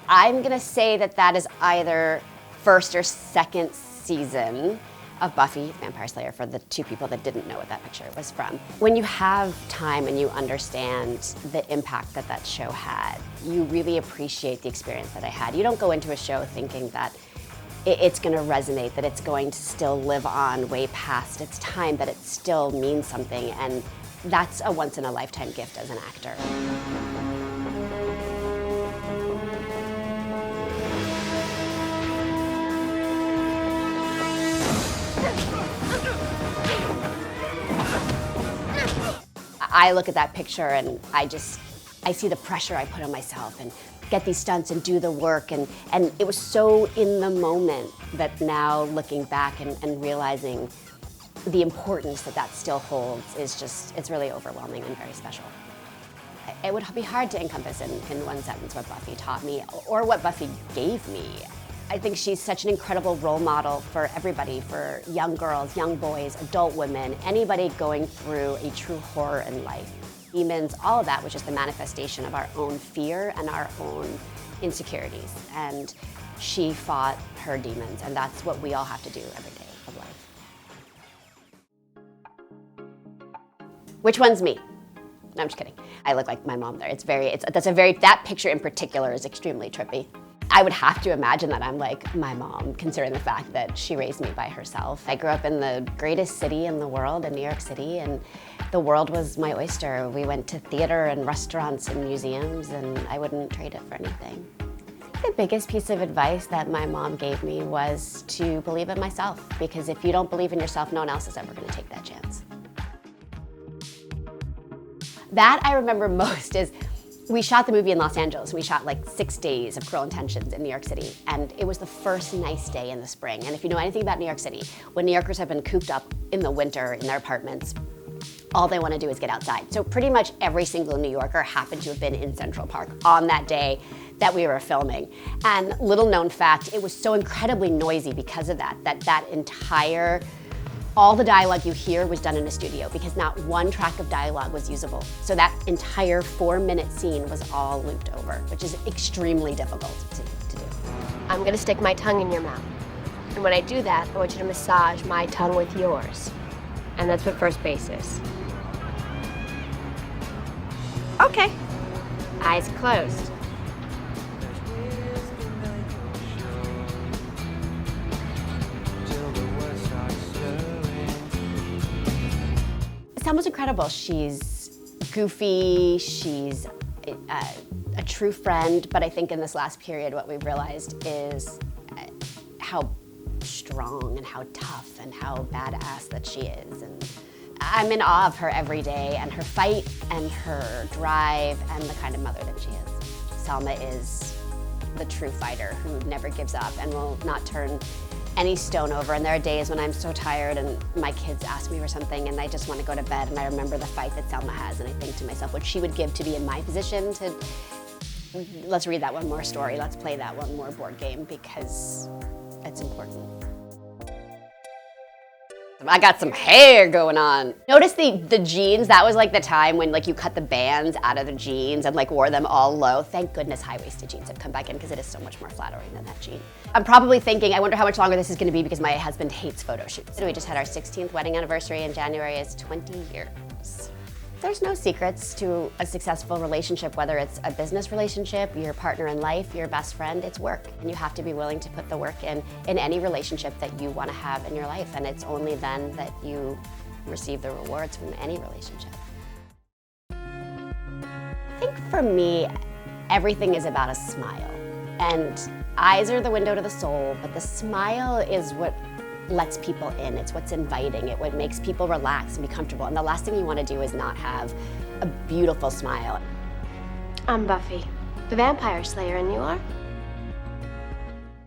I'm gonna say that that is either first or second season of Buffy The Vampire Slayer, for the two people that didn't know what that picture was from. When you have time and you understand the impact that that show had, you really appreciate the experience that I had. You don't go into a show thinking that it's gonna resonate, that it's going to still live on way past its time, that it still means something, and that's a once-in-a-lifetime gift as an actor. I look at that picture and I see the pressure I put on myself and get these stunts and do the work, and it was so in the moment that now looking back and realizing the importance that that still holds is just, it's really overwhelming and very special. It would be hard to encompass in one sentence what Buffy taught me or what Buffy gave me. I think she's such an incredible role model for everybody, for young girls, young boys, adult women, anybody going through a true horror in life. Demons, all of that was just the manifestation of our own fear and our own insecurities. And she fought her demons, and that's what we all have to do every day of life. Which one's me? No, I'm just kidding. I look like my mom there. That picture in particular is extremely trippy. I would have to imagine that I'm like my mom, considering the fact that she raised me by herself. I grew up in the greatest city in the world, in New York City, and the world was my oyster. We went to theater and restaurants and museums, and I wouldn't trade it for anything. The biggest piece of advice that my mom gave me was to believe in myself, because if you don't believe in yourself, no one else is ever going to take that chance. That I remember most is we shot the movie in Los Angeles. We shot like 6 days of Cruel Intentions in New York City, and it was the first nice day in the spring. And if you know anything about New York City, when New Yorkers have been cooped up in the winter in their apartments, all they want to do is get outside. So pretty much every single New Yorker happened to have been in Central Park on that day that we were filming. And little known fact, it was so incredibly noisy because of that entire all the dialogue you hear was done in a studio, because not one track of dialogue was usable. So that entire 4-minute scene was all looped over, which is extremely difficult to do. I'm gonna stick my tongue in your mouth. And when I do that, I want you to massage my tongue with yours. And that's what first base is. Okay. Eyes closed. Selma's incredible. She's goofy, she's a true friend, but I think in this last period what we've realized is how strong and how tough and how badass that she is. And I'm in awe of her every day, and her fight and her drive and the kind of mother that she is. Selma is the true fighter who never gives up and will not turn any stone over. And there are days when I'm so tired and my kids ask me for something and I just want to go to bed, and I remember the fight that Selma has, and I think to myself what she would give to be in my position to, let's read that one more story, let's play that one more board game, because it's important. I got some hair going on. Notice the jeans, that was like the time when like you cut the bands out of the jeans and like wore them all low. Thank goodness high-waisted jeans have come back in, because it is so much more flattering than that jean. I'm probably thinking, I wonder how much longer this is gonna be, because my husband hates photo shoots. We just had our 16th wedding anniversary in January. Is 20 years. There's no secrets to a successful relationship, whether it's a business relationship, your partner in life, your best friend, it's work. And you have to be willing to put the work in any relationship that you want to have in your life. And it's only then that you receive the rewards from any relationship. I think for me, everything is about a smile. And eyes are the window to the soul, but the smile is what lets people in. It's what's inviting. It's what makes people relax and be comfortable. And the last thing you want to do is not have a beautiful smile. I'm Buffy, the Vampire Slayer, and you are?